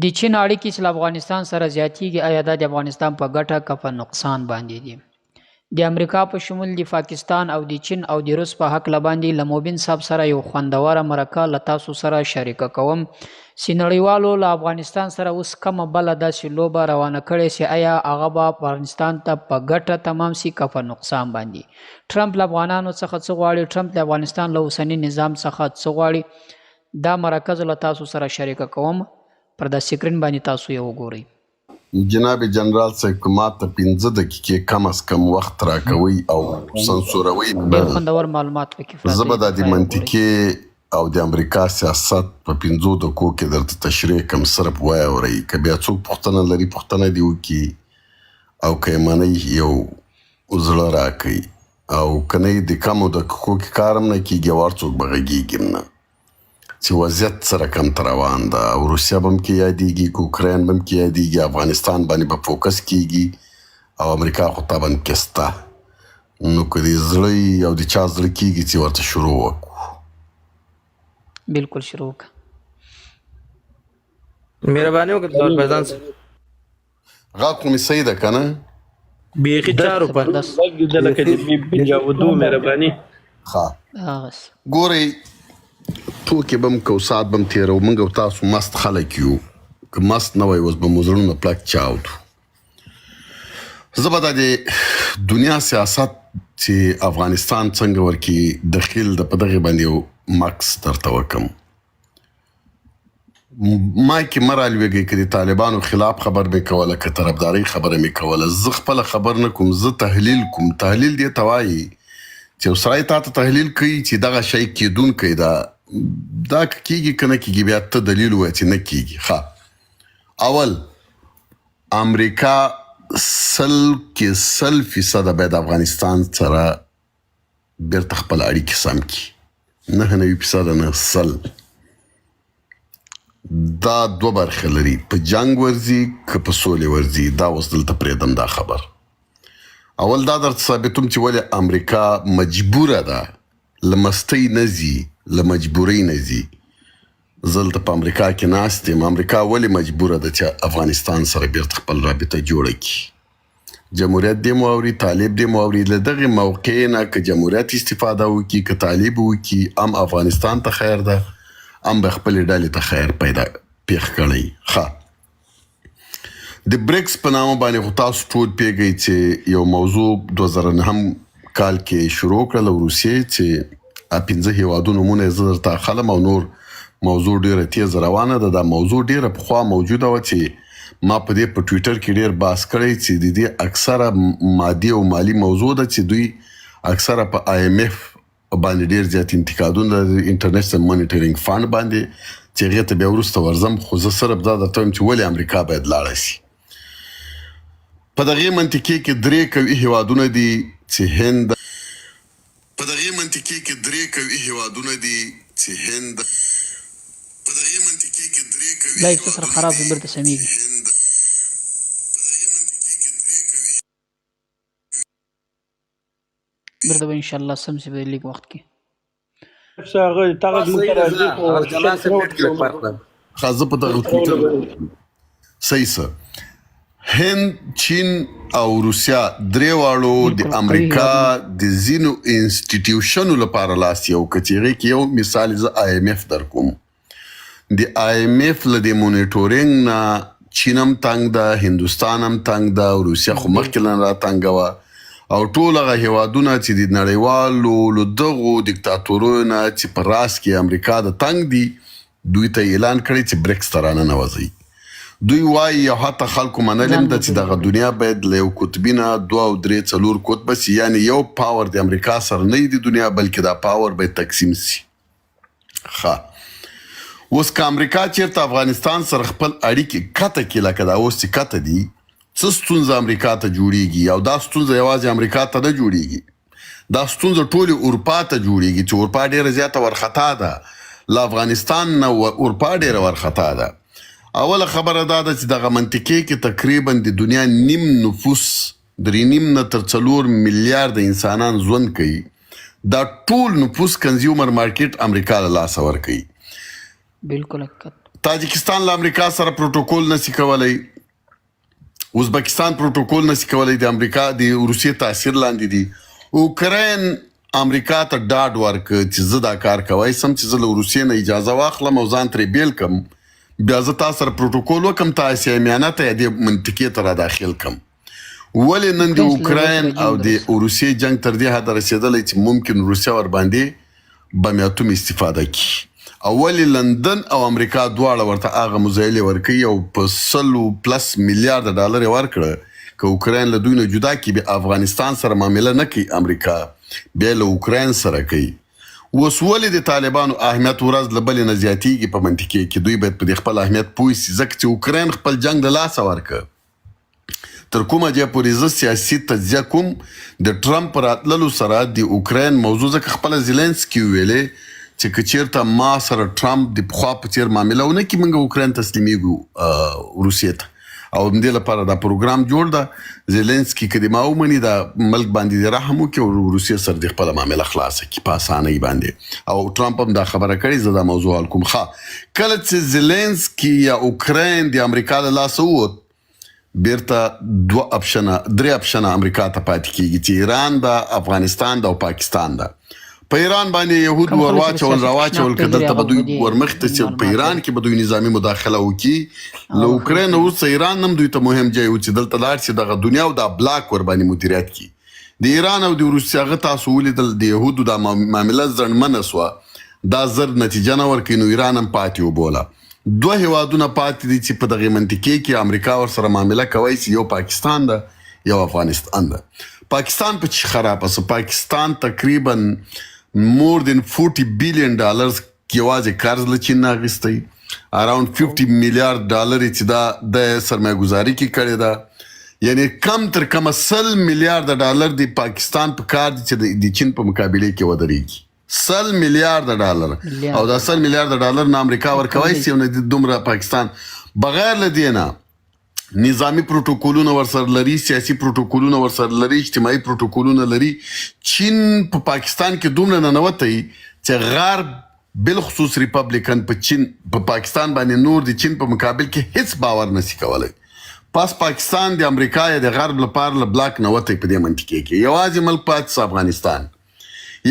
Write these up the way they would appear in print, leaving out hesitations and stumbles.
د چین اړیکې چې له افغانستان سره زیاتېږي آیا دا د افغانستان په ګټه که په نقصان باندې دي؟ د امریکا په شمول د پاکستان او د چین او د روس په هکله باندې له موبین صاحب سره یو خوندوره مرکه له تاسو سره شریکه کوم چې نړیوالو له افغانستان سره اوس کومه بله داسې لوبه روانه کړې چې آیا هغه به افغانستان ته په ګټه تمام سي که په نقصان باندې؟ ټرمپ له افغانانو څخه څه غواړي؟ ټرمپ د افغانستان له اوسني نظام څخه څه غواړي؟ دا مرکه زه له تاسو سره شریکه کوم، پر دا سکرین باندې تاسو یې وګورئ. جناب جنرال صاحب که ماته 15 دقیقې کم از کم وخت راکوي او سنسوروي ډېر خوندور معلومات پکې زه به د منطقې او د امریکا سیاست په 15 دقیقو کې درته تشریح کوم، صرف واورئ. که بیا څوک پوښتنه لري پوښتنه دې وکړي او که یې منئ یو زړه راکوي، او که نه یې د کمو دقیقو کې کار هم نه کېږي او هر څوک به غږېږي هم نه چې وضعیت سره کم ته روان ده او روسیه به هم کې یادېږي، که اوکراین به هم کې یادېږي، افغانستان باندې به فوکس کېږي او امریکا خو طبعا کې سته. نو که د زړه او د چا زړه کېږي چې ورته شروع وکړو. بالکل شروع وکړه. مهرباني وکړه دور فیضان صاحب. غږ خو مې صحیح ده که نه؟ بیخي چارو پر غږ د لکه د بي جاودو مهرباني. ښه ګورئ، ټوکې به هم کوو، ساعت به هم تېروو، موږ او تاسو مست خلک یو، که مست نه وی اوس به مو زړونه پلک چاودو. زه به دا د دنیا سیاست چې افغانستان څنګه ورکې دخیل ده په دغې باندې یو مکس درته وکړم. ما کې مه رالویږئ که د طالبانو خلاف خبر مې کوله که طرفدارۍ خبره مې کوله، زه خپله خبر نه کوم، زه تحلیل کوم. تحلیل دې ته وایي چې یو سړی تا ته تحلیل کوي چې دغه شی کېدونکی ده، دا که کېږي که نه کېږي بیا ته دلیل ووایه چې نه کېږي. ښه، اول امریکا 100% باید افغانستان سره بیرته خپل اړیکې سم کړي، 99% نه 100. دا دوه برخې لري، په جنګ ورځي که په سولې ورځي. دا اوس دلته پرېږدم دا خبر. اول دا درته ثابتوم چې ولې امریکا مجبوره ده، له مستۍ نه ځي، له مجبورۍ نه ځي. زه دلته په امریکا کې ناست یم. امریکا ولې مجبوره ده چې افغانستان سره بیرته خپل رابطه جوړه کړي؟ جمهوریت دې مو اوري، طالب دې مو اوري. له دغې موقع نه که جمهوریت استفاده وکړي، که طالب وکړي، هم افغانستان ته خیر ده، هم به خپلې ډلې ته خیر پیدا پېښ کړی. ښه، د بریکس په نامه باندې خو تاسو ټول پوهېږئ چې یو موضوع 2009 کال کې شروع کړله روسیې، چې 15 هېوادونو نومونه یې زه درته اخلم او نور موضوع ډېره تیزه روانه ده. دا موضوع ډېره پخوا موجوده وه چې ما په دې په ټویټر کې ډېر بحث کړی چې د دې اکثره مادي او مالي موضوع ده چې دوی اکثره په IMF باندې ډېر زیات انتقادونه د انټرنیشنل مانیټرینګ فنډ باندې، چې هغې ته بیا وروسته ورځم. خو زه صرف دا درته وایم چې ولې امریکا باید لاړه شي. په دغې منطقې کې 3 قوي هېوادونه دي چې هند، په دغې منطقې کې 3 قوي هېوادونه دي چې هند، په دغې منطقې کې 3 قوي لایک سره خراب شو بیرته سمیږي. بیرته به انشاءالله سم شي په لیک وخت کې. ښه، زه په دغه ټویټر صحیح سه. هند، چین او روسیا درې واړو د امریکا د ځینو انسټیټیوشنو لپاره لاس یو کړ، چې هغې کې یو مثال زه IMF در کوم. د IMF له د مونیټورینګ نه چین هم تنګ ده، هندوستان هم تنګ ده، روسیه خو مخکې نه را تنګه وه، او ټول هغه هېوادونه چې د نړیوالو له دغو دیکتاتورونو نه چې په راس کې امریکا د تنګ دي، دوی ته اعلان کړی چې بریکس ته راننوځئ. دوی وایي یا حتی خلکو منلیم ده چې دغه دنیا باید له یو قطبي نه 2 او 3 4 قطبه سي، یعنې یو پاور د امریکا سره نه د دنیا، بلکې دا پاور باید تقسیم سي. ښه، اوس که امریکا چېرته افغانستان سره خپل اړیکې کته کړي لکه دا اوس چې کته دي، څه ستونزه امریکا ته جوړیږي؟ او دا ستونزه یوازې امریکا ته نه جوړیږي، دا ستونزه ټولې اروپا ته جوړیږي، چې اروپا ډېره زیاته ورخطا ده، له افغانستان نه اروپا ډېره ورخطا ده. اوله خبره دا ده چې دغه منطقې کې تقریبا د دنیا نیم نفوس 3.5 نه تر 4 میلیارده انسانان ژوند کوي. دا ټول نفوس کنزیومر مارکیټ امریکا له لاسه ورکوي. بالکل تاجکستان له امریکا سره پروتوکول نسی کولی، ازبکستان پروتوکول نسی کولی، د امریکا د روسیې تاثیر لاندې دي. اوکراین امریکا ته ډاډ ورکړ چې زه دا کار کوی سم چې زه له روسیې نه اجازه واخلم او ځان ترې بیل کم، بیا زه تا سره پروتوکول وکم، تا اسیا میانه ته دې منطقې ته را داخل کم. ولې نن د اوکراین او د روسیې جنگ تر دې حده رسېدلی چې ممکن روسیه ورباندې بمیاتوم استفاده کړي، او ولې لندن او امریکا دواړه ورته هغه مزایلې ورکوي او په 100+ میلیارده ډالر یې ورکړه که اوکراین له دوی نه جدا کړي، بیا افغانستان سره معامله نه کوي امریکا، بیا له اوکراین سره کوي. اوس ولې د طالبانو اهمیت ورځ له بلې نه زیاتېږي په منطقې کې؟ دوی باید په دې خپل اهمیت پوه شي، ځکه چې اوکراین خپل جنگ د لاسه ورکړه. تر کومه ځایه پورې زه سیاسي تجزیه کوم د ټرمپ په راتللو سره د اوکراین موضوع، ځکه خپله زیلنسکي ویلې چې که چېرته ما سره ټرمپ د پخوا په څېر معامله ونه کړي، موږ اوکراین تسلیمیږو روسیې ته، او همدې لپاره دا پروګرام جوړ ده. زیلنسکي که د ما ومني دا ملک باندې د رحم وکړي او روسیې سره د خپله معامله خلاصه کړي په اسانۍ باندې، او ټرمپ هم دا خبره کړې. زه دا موضوع حل کوم. کله چې زیلنسکي یا اوکراین د امریکا له لاسه ووت، بیرته 3 اپشنه امریکا ته پاتې کېږي چې ایران ده، افغانستان ده او پاکستان ده. په ایران باندې یهود ورواچول راواچول که دلته به دوی ورمخته شي، په ایران کې به دوی نظامي مداخله وکړي. له اوکراین وروسته ایران هم دوی ته مهم ځای و چې دلته لاړ شي دغه دنیا او دا بلاک ورباندې مدیریت کړي. د ایران او د روسیې هغه تاسو ولیدل د یهودو دا معامله زړمنه سوه، دا زر نتیجه نه ورکوي، نو ایران هم پاتې وبوله. 2 هیوادونه پاتې دي چې په دغې منطقې کې امریکا ورسره معامله کوی شي، یو پاکستان ده یو افغانستان ده. پاکستان په چې خرابه سو، پاکستان تقریبا more than $40 billion یوازې قرض له چین نه اخیستی، اراوند $50 میلیارد چې دا د سرمایه گذاري کې کړې ده، یعنی کم تر کمه $100 میلیارد د پاکستان په کار دي چې د چین په مقابله کې ودرېږي. $100 میلیارد او دا $100 میلیارد نه امریکا ورکوی شي، او نه دومره پاکستان بغیر له دې نه نظامی پروتوکولونه ورسره لري، سیاسي پروتوکولونه ورسره لري، اجتماعي پروتوکولونه لري. چین په پاکستان کې دومره ننوتی چې غرب بالخصوص ریپبلیکن په پاکستان باندې نور د چین په مقابل کې هیڅ باور نسی کولی. پس پاکستان د امریکا یا د غرب لپاره له بلاک نوتی په دې منطقې کې. یوازې ملک پاتې افغانستان،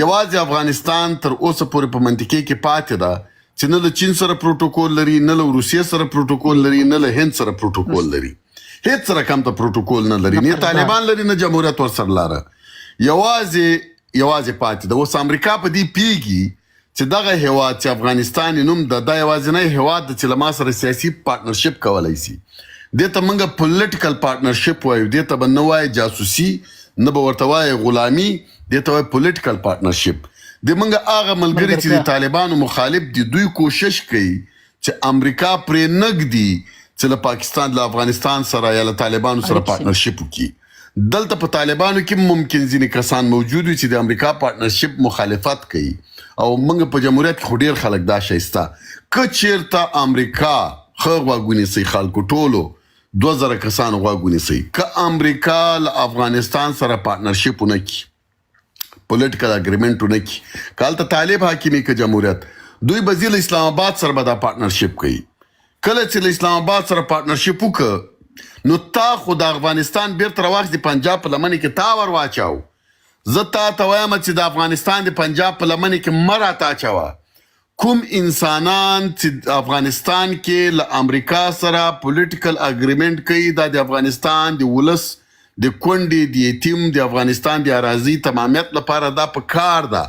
یوازې افغانستان تر اوسه پورې په منطقې کې پاتې ده چې نه له چین سره پروتوکول لري، نه له روسیې سره پروتوکول لري، نه له هند سره پروتوکول لري، هیڅ رقم ته پروتوکول نه لري، نه طالبان لري نه جمهوریت ورسره لاره، یوازې پاتې ده. اوس امریکا په دې پیږي چې دغه هیواد چې افغانستان نوم ده، دا یوازینی هیواد ده چې له ما سره سیاسي پارټنرشپ کولی شي. دې ته موږ پولیټیکل پارټنرشپ وایو، دې ته به نه وایي جاسوسي، نه به ورته وایي غلامي، دې ته وایي پولیټیکل پارټنرشپ. د موږ هغه ملګري چې د طالبانو مخالف دي، دوی کوشش کوي چې امریکا پرې نږدي چې له پاکستان له افغانستان سره یا له طالبانو سره پارټنرشپ وکړي. دلته په طالبانو کې ممکن ځینې کسان موجود وي چې د امریکا پارټنرشپ مخالفت کوي، او موږ په جمهوریت کې خو ډېر خلک دا شی شته. که چېرته امریکا ښه غوږ ونیسئ، خلکو ټولو 2000 کسانو غوږ ونیسئ، که امریکا له افغانستان سره پارټنرشپ ونه کړي، پولیټیکل اګریمنټ ونه کړي، که هلته طالب حاکمي که جمهوریت، دوی به ځي له اسلام آباد سره به دا پارټنرشپ کوي. کله چې له اسلام آباد سره پارټنرشپ وکړه، نو تا خو د افغانستان بیرته راواخیست، د پنجاب په لمنې کې تا ور واچاو. زه تا ته وایم چې د افغانستان د پنجاب په لمنې کې مه راته اچوه. کوم انسانان چې افغانستان کې له امریکا سره پولیټیکل اګریمنټ کوي، دا د افغانستان د ولس د کونډې د یتیم د افغانستان د اراضي تمامیت لپاره دا په کار ده.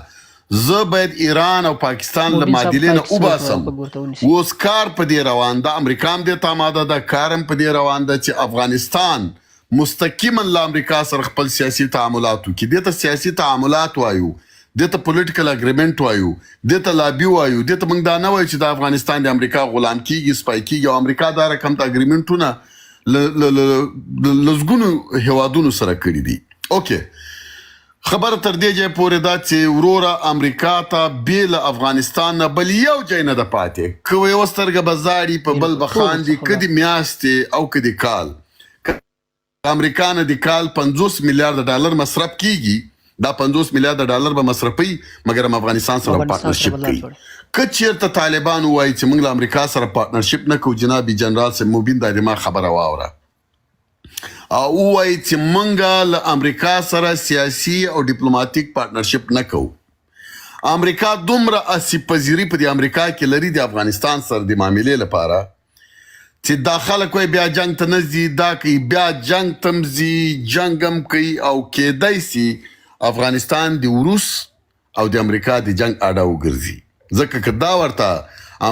زه باید ایران او پاکستان له معادلې نه وباسم. اوس کار په دې روان ده، امریکا هم دې ته آماده ده، کار هم په دې روان ده چې افغانستان مستقیما له امریکا سره خپل سیاسي تعاملات وکړي. دې ته سیاسي تعاملات وایو، دې ته پولیټیکل اګریمنټ وایو، دې ته لابي وایو. دې ته موږ دا نه وایو چې د افغانستان د امریکا غلام کیږي، سپای کیږي، او امریکا دا رقم ته اګریمنټونه لزګونو هیوادونو سره کړي دي. اوکې، خبره تر دې ځای پورې ده چې وروره امریکا ته بې له افغانستان نه بل یو ځای نه ده پاتې. که یوه سترګه به زاړي، په بل به خاندي، که د میاشتې او که د کال. امریکا نه د کال $50 میلیارد مصرف کیږي، دا $50 میلیارد به مصرفوي، مګر هم افغانستان سره پارټنرشپ کوي. که چېرته طالبان ووایي چې موږ له امریکا سره پارټنرشپ نه کوو جناب جنرال صاحب مبین دا د ما خبره واوره او ووایي چې موږ له امریکا سره سیاسي او ډیپلوماتیک پارټنرشپ نه کوو امریکا دومره اسی پذیری په د امریکا کې لري د افغانستان سره د معاملې لپاره چې دا خلک وایي بیا جنګ ته نه ځي دا کوي بیا جنګ ته هم ځي جنګ هم کوي او کیدای سي افغانستان د روس او د امریکا د جنګ اډه وګرځي ځکه که دا ورته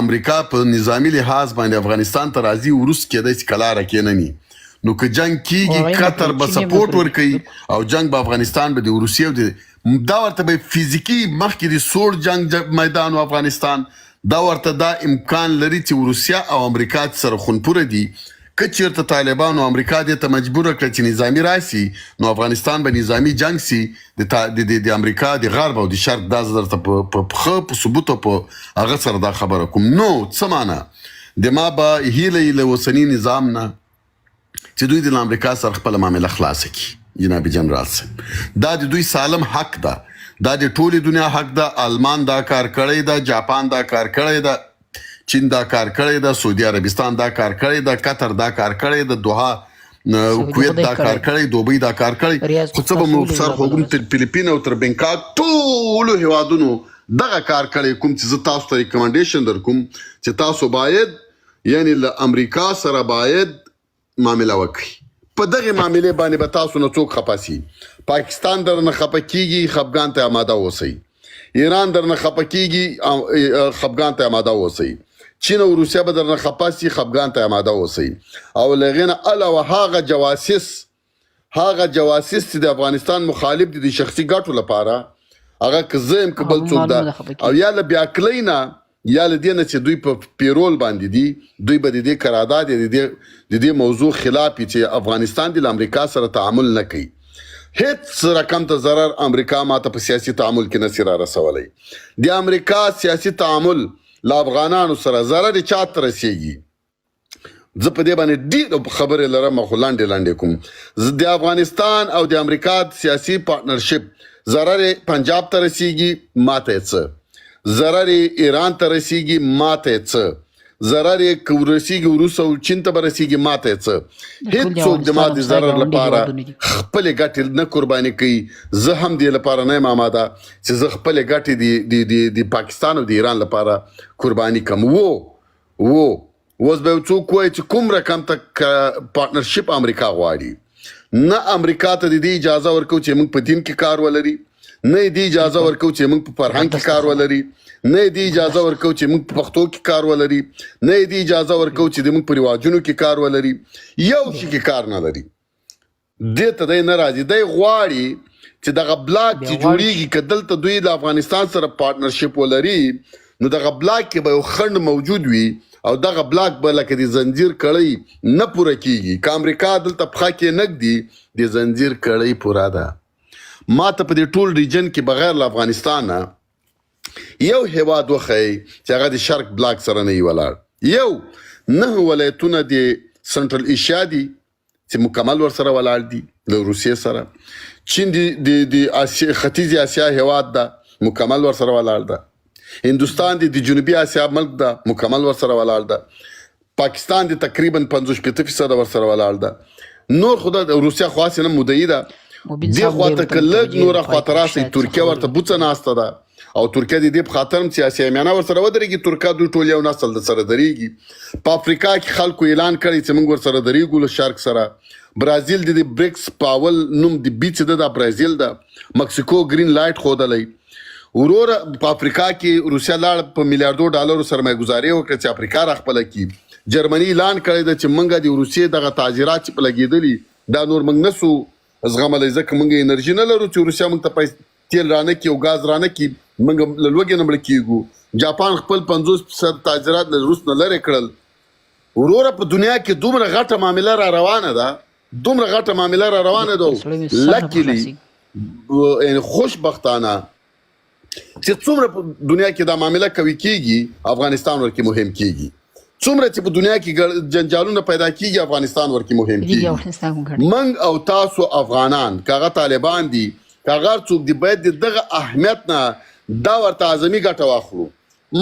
امریکا په نظامی لحاظ باندې افغانستان ته راځي وروس کېدای شي کلاره کېنني نو که جنګ کیږي قطر به سپورټ ورکوي او جنګ به افغانستان به د روسیې او دا ورته به فزیکي مخکې د سوړ جنګ میدان و افغانستان دا ورته دا امکان لري چې روسیا او امریکا سره خونپوره دي که چېرته طالبان او امریکا دې ته مجبوره کړه چې نظامي راسي نو افغانستان به نظامي جنګ سي د امریکا د غرب او د شرق دا زه درته په پښه په ثبوت او په هغه سره دا خبره کوم نو څه معنی د ما به هیله له اوسني نظام نه چې دوی د امریکا سره خپله معامله خلاصه کړي جناب جنرال صاحب دا د دوی سالم حق ده دا د ټولې دنیا حق ده آلمان دا کار کړی ده جاپان دا کار کړی ده چین دا کار کړی ده سعودي عربستان دا کار کړی ده قطر دا کار کړی ده دوحه کویت دا کار کړی دوبۍ دا کار کړی خو څه به مو سر خوږم تر فلیپین او تر بینکاک ټولو هیوادونو دغه کار کړی کوم چې زه تاسو ته ریکمنډیشن در کوم چې تاسو باید یعنی له امریکا سره باید معامله وکړي په دغه معاملې باندې به تاسو نه څوک خفه سي پاکستان درنه خفه کیږي خفګان ته آماده اوسئ ایران درنه خفه کیږي خفګان ته آماده اوسئ چین او روسیا به درنه خفه سي خفګان ته آماده اوسئ او له هغې نه علاوه هغه جواسیس چې د افغانستان مخالف دي د شخصي ګټو لپاره هغه که زه یم که بل څوک ده او یا له بیاکلۍ نه یا له دې نه چې دوی په پیرول باندې دي دوی به د دې قرارداد د دې موضوع خلاف چې افغانستان د امریکا سره تعامل نه کوي هیڅ رقم ته ضرر امریکا ماته په سیاسي تعامل کې نشي را رسولی د امریکا سیاسي تعامل له افغانانو سره ضرر چاته رسیږي زه په دې باندې ډېر خبرې لرم خو لاندې کوم د افغانستان او د امریکا سیاسي پارټنرشپ ضرر پنجاب ته رسیږي ماته څه ضرر ایران ته رسیږي ماته څه ضرر رسیږي روس او چین ته به رسیږي ماته څه هېڅوک د ما د ضرر لپاره خپلې ګټې نه قرباني کوي زه هم دې لپاره نه یم آماده چې زه خپلې ګټې د پاکستان او د ایران لپاره قرباني کړم اوس به یو څوک وایي چې کوم رقم ته پارټنرشپ امریکا غواړي نه امریکا ته د دې اجازه ورکوو چې موږ په دین کې کار ولري نه یې دې اجازه ورکوو چې موږ په فرهنګ کې کار ولري نه یې دې اجازه ورکوو چې موږ په پښتو کې کار ولري نه یې دې اجازه ورکوو چې موږ په رواجونو کې کار ولري یو شي کې کار نه لري دې ته دی نه راځي دی غواړي چې دغه بلاک چې جوړیږي که دلته دوی د افغانستان سره پارټنرشپ ولري نو دغه بلاک کې به یو خنډ موجود وي او دغه بلاک به لکه د زنجیر کړۍ نه پوره کیږي که امریکا دلته پښه کې نږدي د زنجیر کړۍ پوره ده ما ته په دې ټول ریجن کې بغیر له افغانستان یو هیواد وښیي چې هغه د شرق بلاک سره نه وي ولاړ یو 9 ولایتونه د سنټرل ایشیا دي چې مکمل ورسره ولاړ دي د روسیې سره چین د ختیځ اسیا هیواد ده مکمل ورسره ولاړ ده هندوستان د جنوبي اسیا ملک ده مکمل ورسره ولاړ ده پاکستان د تقریبا 55% ورسره ولاړ ده نور خو د روسیا خاصه نه مدعي ده دې خواته که لږ نوره خواته راسئ ترکیه ورته بوڅه ناسته ده او ترکیه د دې په خاطر هم سیاسي امیانه ورسره ودرېږي ترکیه دوی ټول یو نسل د سره درېږي په افریقا کې خلکو اعلان کړی چې موږ ورسره درېږو له شرق سره برازیل د بریکس پاول نوم د بي چې ده برازیل ده مکسیکو گرین لایټ ښودلی وروره په افریقا کې روسیا لاړ په میلیاردو ډالرو سرمایه ګزاري وکړه چې افریقا راخپله کړي جرمني اعلان کړی ده چې موږ د روسیې دغه تاجرات چې په لګېدلي دا نور موږ نسو زغملی ځکه موږ انرژي نه لرو چې روسیا موږ ته تیل رانه کړي او ګاز رانه کړي موږ له لوږې نه مړه کېږو جاپان خپل 50% تاجرات له روس نه لرې کړل وروره په دنیا کې دومره غټه معامله را روانه ده لکیلی یعنی خوشبختانه چې څومره په دنیا کې دا معامله کوي کېږي افغانستان ورکې مهم کېږي څومره چې په دنیا کې جنجالونه پیدا کېږي افغانستان ورکې مهم کېږي موږ او تاسو افغانان که هغه طالبان دي که هغه څوک دي باید د دغه اهمیت نه دا ورته اعظمي ګټه واخلو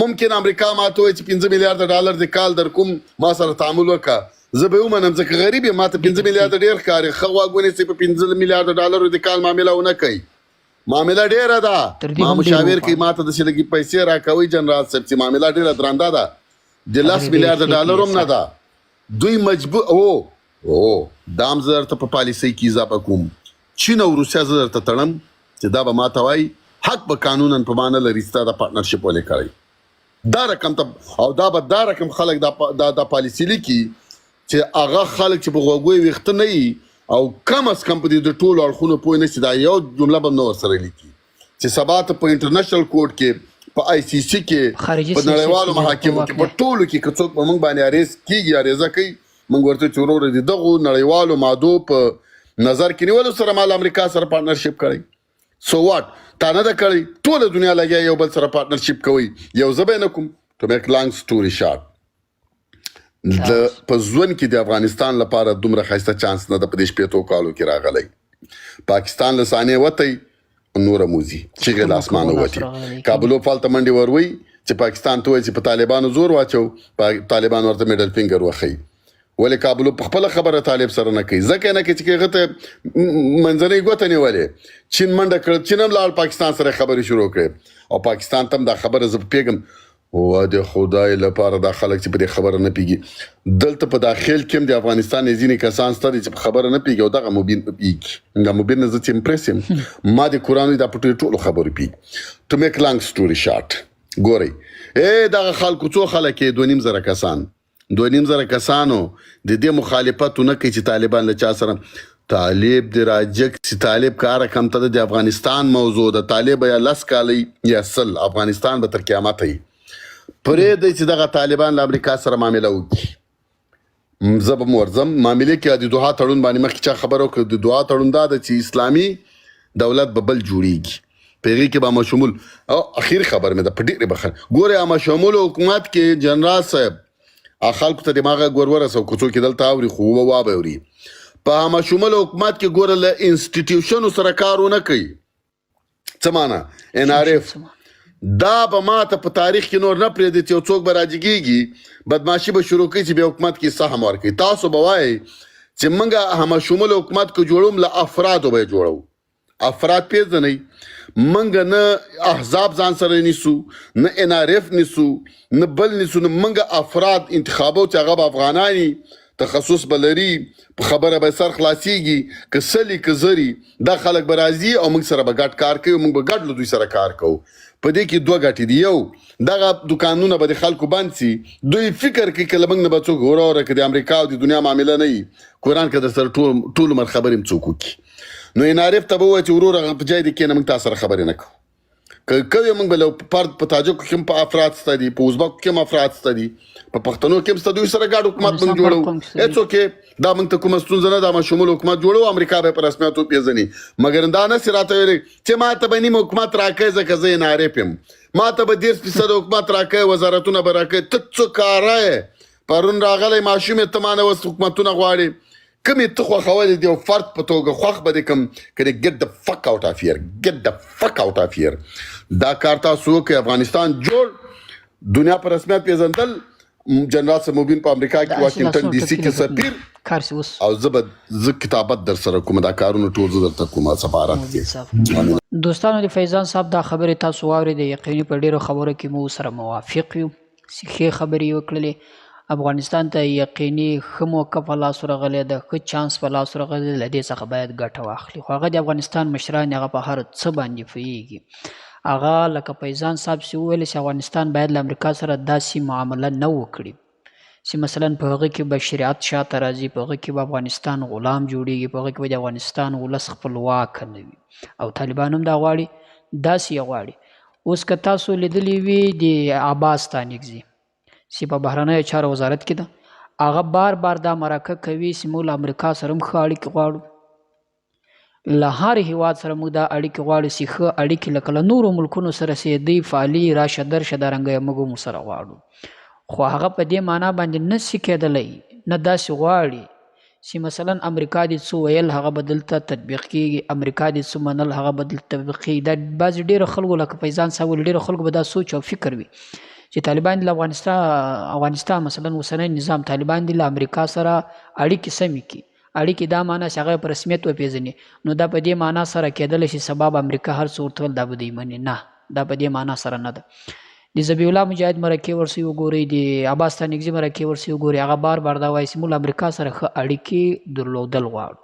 ممکن امریکا ماته وایي چې 5 میلیارډ ډالر د کال در کوم ما سره تعامل وکړه زه به ومنم ځکه غریب یم ماته 5 میلیارډ ډېر ښکاري ښه غوږ ونیسئ په 5 میلیارډ ډالرو د کال معامله ونه کوي معامله ډېره ده ما مشاور کوي ماته داسې لږې پیسې راکوئ جنرال صاحب چې معامله ډېره درنده ده د 10 میلیارډ ډالر هم نه ده دوی مجبور دا هم زه درته په پالیسۍ کې اضافه کوم چین او روسیه زه درته تړم چې دا به ماته وایي حق به قانونا په معنی لري ستا د پارټنرشپ ولې کړی دا رقم ته او دا به دا رقم خلک دا پالیسي لیکي چې هغه خلک چې په غوږو ویښته نه وي او کم از کم په دې د ټولو اړخونو پوه نه شي دا یو جمله به نه ورسره لیکي چې سبا ته په انټرنیشنل کورټ کې په آی سی سی کې په نړیوالو محاکمو کې په ټولو کې که څوک په موږ باندې اریز کېږي اریزه کوي موږ ورته چې وروره د دغو نړیوالو مادو په نظر کې نیولو سره مال امریکا سره پارټنرشپ کړی سو واټ تا نه ده کړی ټوله دنیا لګیا یو بل سره پارټنرشپ کوي یو زه به یې نه کوم ټو میک لانګ سټوري شارټ په ژوند کې د افغانستان لپاره دومره ښایسته چانس نه ده په دې 15 کالو کې راغلی پاکستان له سانې وتی نوره موزي چغې له اسمانه وتي کابلو فالته منډې وروي چې پاکستان ته وایي چې په طالبانو زور واچو طالبان ورته میډل فینګر وښیي ولې کابلو په خپله خبره طالب سره نه کوي ځکه نه کوي چې هغه ته منځنۍ ګوته نیولې چین منډه کړه چین هم لاړ پاکستان سره خبرې شروع کړې او پاکستان ته هم دا خبره زه پیږم و د خدای لپاره دا خلک چې په دې خبره نه پیږي دلته په داخل کې هم د افغانستان ځینې کسان شته چې په خبره نه پیږي او دغه مبین پیږي دا مبین نه زه چې امپریس یم ما د قرآن دا په ټولو خبرو پیږي ټو میک لانګ سټوري شارټ ګورئ دغه خلکو څو خلک یې 2.5 زره کسان 2.5 زره کسانو د دې مخالفت نه کوي چې طالبان له چا سره طالب د راجک چې طالب کار کم ته د افغانستان موضوع د طالب یا لس کالی یا سل افغانستان به تر قیامت وي پرې دی چې دغه طالبان له امریکا سره معامله وکړي زه به ورځم معاملې کې د دوحا تړون باندې مخکې چا خبره وکړه د دوحا تړون دا ده چې اسلامي دولت به بل جوړیږي په هغې کې به مشمول او اخیر خبر مې ده په ډېرې بخښنه ګورې مشمول حکومت کې جنرال صاحب خلکو ته دماغه ګور ورسو که څوک یې دلته اوري خو وابه اوري په مشمول حکومت کې ګوره له انسټیټیوشنو سره کار ونه کوي څه معنی ان آر اف دا به ماته په تاریخ کې نور نه پرېږدي چې یو څوک به راجګېږي بدماشي به شروع کوي چې بیا حکومت کې سهم ورکوي تاسو به وایئ چې موږ همشمول حکومت که جوړوم له افرادو به یې جوړو افراد پېژنئ موږ نه احزاب ځان سره نیسو نه ان آر اف نیسو نه بل نیسو نه موږ افراد انتخابو چې هغه به افغانانی تخصص به لري په خبره به سر خلاصیږي که سلي که زري دا خلک به راځي او موږ سره به ګډ کار کوي موږ به ګډ له دوی سره کار کوو په دې کې 2 ګټې دي یو دغه دوکانونه به د خلکو بند سي دوی فکر کوي که له موږ نه به څوک وروره که د امریکا او د دنیا معامله نه وي قرآن که در سره ټول عمر خبرې هم څوک وکړي نو ان آر اف ته به ووایي چې وروره په ځای د کښېنه موږ تا سره خبرې نه کوو که کوي موږ به فرد په تاجکو کې هم په افراد شته دي په ازبکو کې هم افراد شته دي په پښتنو کې هم شته دوی سره ګډ حکومت موږ جوړوو هېڅ اوکې دا موږ ته کومه ستونزه نه ده مشمول حکومت جوړوو امریکا به په رسمیت وپېژني مګر دا نسې راته ویلې چې ما ته به نیم حکومت راکوي ځکه زه ان آر اف یم ما ته به 10% حکومت راکوي وزارتونه به راکوي ته څه کاره یې پرون راغلی ماشوم یې ته ما نه اوس حکومتونه غواړې کوم یې ته خوښولی د یو فرد په توګه خوښ به دې کوم که دې get the fuck out of here get the fuck out of here دا کار تاسو وکړئ افغانستان جوړ دنیا په رسمیت پېژندل جنرال صاحب مبین په امریکا کې واشنګټن ډي سي کې سفیر او زه کتابت در سره کوم دا کارونه ټول زه درته کوم سفارت کې دوستانو د فیضان صاحب دا خبرې تاسو واورېدې یقیني په ډېرو خبرو کې مو سره موافق یو ښې خبرې یې وکړلې افغانستان ته یقیني ښه موقع په لاس ورغلی ده ښه چانس په لاس ورغلی له دې څخه باید ګټه واخلي خو هغه د افغانستان مشران هغه په هر څه باندې پوهېږي هغه لکه فیضان صاحب چې وویل چې افغانستان باید له امریکا سره داسې معامله نه وکړي چې مثلا په هغه کې به شریعت شاته راځي په هغه کې به افغانستان غلام جوړېږي په هغه کې به د افغانستان ولس خپلواکه نه وي او طالبان هم دا غواړي داسې یې غواړي اوس که تاسو لیدلی وي د عباس ستانکزي چې په بهرنیو چارو وزارت کې ده هغه بار بار دا مرکه کوي چې موږ له امریکا سره هم ښه اړیکې غواړو له هر هیواد سره موږ دا اړیکې غواړو چې ښه اړیکې لکه له نورو ملکونو سره چې دوی فعالي راشه درشه دارنګه موږ هم سره غواړو خو هغه په دې معنا باندې نه شي کېدلی نه داسې غواړي چې مثلا امریکا دې څه ویل هغه به دلته تطبیق کېږي امریکا دې څه منل هغه به دلته تطبیق کېږي دا بعضې ډېرو خلکو لکه فیضان صاحب ویل ډېرو خلکو به دا سوچ او فکر وي چې طالبان د افغانستان مثلا اوسنی نظام طالبان د امریکا سره اړیکې سمې کړي، اړیکې دا معنا چې هغه په رسمیت وپېژني، نو دا په دې معنا سره کېدلی شي سبا به امریکا هر څه ورته ویل دا به دوی مني. نه، دا په دې معنا سره نه ده. د ذبیح الله مجاهد مرکې ورسې وګورئ، د عباس ستانکزي مرکې ورسې وګورئ، هغه بار بار دا وایي چې موږ له امریکا سره ښه اړیکې درلودل غواړو،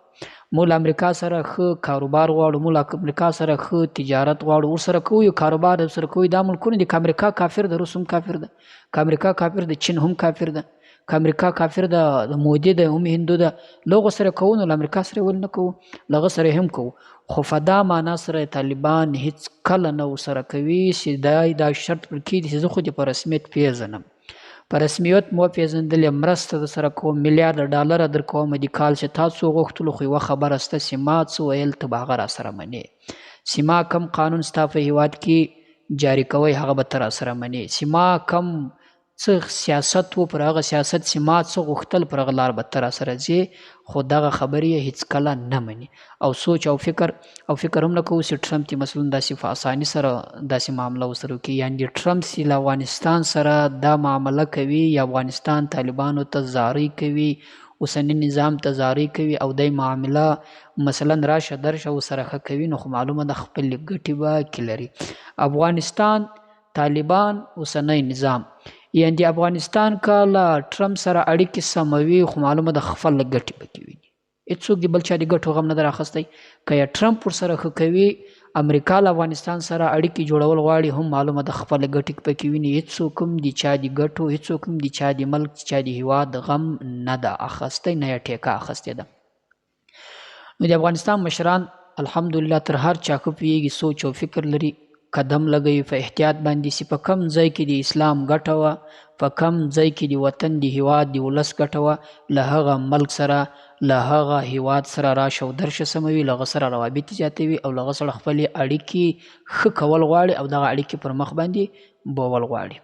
موږ له امریکا سره ښه کاروبار غواړو، موږ له امریکا سره ښه تجارت غواړو، ورسره کوو یو کاروبار ورسره کوو. دا ملکونه دي که امریکا کافر ده، روس هم کافر ده، که امریکا کافر ده چین هم کافر ده، که امریکا کافر ده مودي ده هم هندو ده، له هغو سره کوو، نو له امریکا سره ولې نه کوو؟ له هغه سره هم کوو. خو په دا معنا سره طالبان هیڅ کله نه ورسره کوي چې دا شرط پر کېږدي چې زه خو دې په رسمیت پیژنم، په رسمیت مو وپېژندلې مرسته در سره کوم، میلیارډ ډالره در کوم دې کال چې تاسو غوښتلو، خو یوه خبره شته چې ما څه ویل ته به هغه راسره منې، چې ما کم قانون ستا په هېواد کې جاري کوئ هغه به ته راسره منې، چې ما کم څه سیاست و پر هغه سیاست چې ما څه غوښتل پر هغه لار به ته راسره ځې. خو دغه خبرې یې هېڅ کله نه مني او سوچ او فکر هم نه کوو چې ټرمپ چې مثلا داسې په اساني سره داسې معامله ورسره وکړي. یعنې ټرمپ چې له افغانستان سره دا معامله کوي یا افغانستان طالبانو ته زارۍ کوي، اوسني نظام ته زارۍ کوي او دی معامله مثلا راشه درشه ورسره ښه کوي، نو خو معلومه ده خپلې ګټې به کې لري. افغانستان طالبان اوسنی نظام، یعنې د افغانستان که له ټرمپ سره اړیکې سموي، خو معلومه ده خپله ګټې پکې ویني، هېڅوک د بل چا د ګټو غم نه در اخیستی. که یا ټرمپ ورسره ښه کوي، امریکا له افغانستان سره اړیکې جوړول غواړي، هم معلومه ده خپله ګټې پکې ویني، هېڅوک هم د چا د ګټو، هېڅوک هم د چا د ملک، چا د هېواد غم نه ده اخیستی، نه یې ټیکه اخیستې ده. نو د افغانستان مشران الحمدلله تر هر چا ښه پوهېږي، سوچ او فکر لري، قدم لګوي په احتیاط باندې چې په کم ځای کې د اسلام ګټه وه، په کم ځای کې د وطن د هېواد د ولس ګټه وه، له هغه ملک سره له هغه هېواد سره راشه او درشه سموي، له هغه سره روابط زیاتوي او له هغه سره خپلې اړیکې ښه کول غواړي او دغه اړیکې پر مخ باندې بول غواړي.